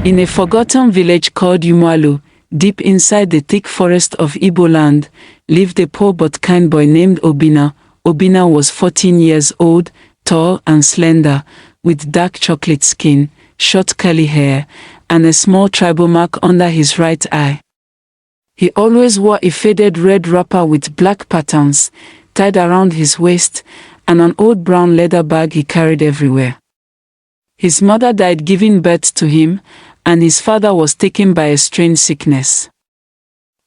In a forgotten village called Umualu, deep inside the thick forest of Igbo land, lived a poor but kind boy named Obinna. Obinna was 14 years old, tall and slender, with dark chocolate skin, short curly hair, and a small tribal mark under his right eye. He always wore a faded red wrapper with black patterns tied around his waist, and an old brown leather bag he carried everywhere. His mother died giving birth to him, and his father was taken by a strange sickness.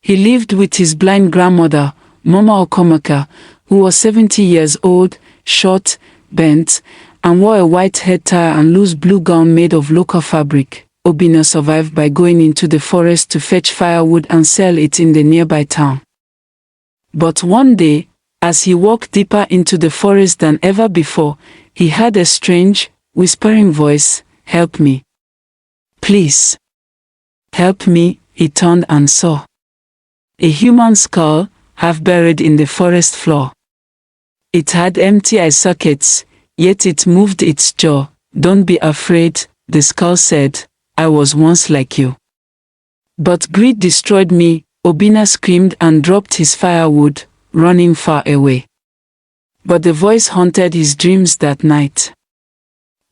He lived with his blind grandmother, Mama Okomaka, who was 70 years old, short, bent, and wore a white head tie and loose blue gown made of local fabric. Obinna survived by going into the forest to fetch firewood and sell it in the nearby town. But one day, as he walked deeper into the forest than ever before, he heard a strange, whispering voice, "Help me. Please. Help me." He turned and saw a human skull, half buried in the forest floor. It had empty eye sockets, yet it moved its jaw. "Don't be afraid," the skull said. "I was once like you. But greed destroyed me." Obinna screamed and dropped his firewood, running far away. But the voice haunted his dreams that night.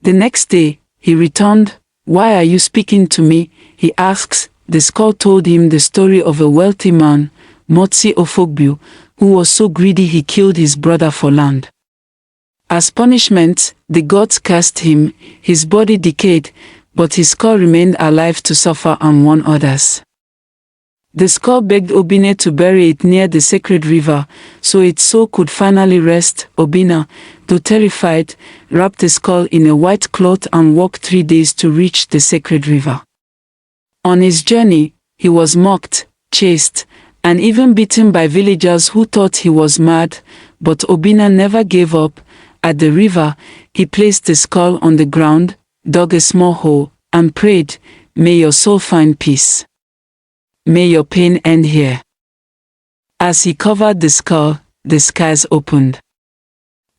The next day, he returned. "Why are you speaking to me?" he asked. The skull told him the story of a wealthy man, Mazi Ofoegbu, who was so greedy he killed his brother for land. As punishment, the gods cursed him. His body decayed, but his skull remained alive to suffer and warn others. The skull begged Obinna to bury it near the sacred river, so its soul could finally rest. Obinna, though terrified, wrapped the skull in a white cloth and walked 3 days to reach the sacred river. On his journey, he was mocked, chased, and even beaten by villagers who thought he was mad, but Obinna never gave up. At the river, he placed the skull on the ground, dug a small hole, and prayed, "May your soul find peace. May your pain end here." As he covered the skull, the skies opened.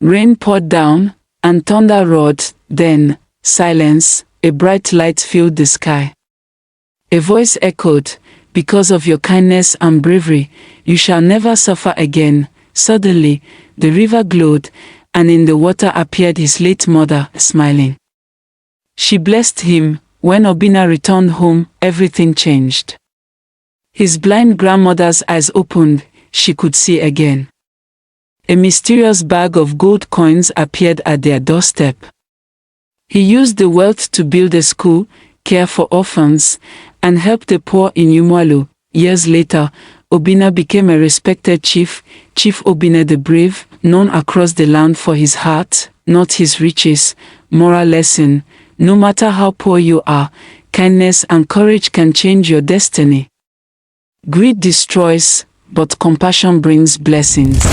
Rain poured down, and thunder roared. Then, silence. A bright light filled the sky. A voice echoed, "Because of your kindness and bravery, you shall never suffer again." Suddenly, the river glowed, and in the water appeared his late mother, smiling. She blessed him. When Obinna returned home, everything changed. His blind grandmother's eyes opened. She could see again. A mysterious bag of gold coins appeared at their doorstep. He used the wealth to build a school, care for orphans, and help the poor in Umualu. Years later, Obinna became a respected chief, Chief Obinna the Brave, known across the land for his heart, not his riches. Moral lesson: no matter how poor you are, kindness and courage can change your destiny. Greed destroys, but compassion brings blessings.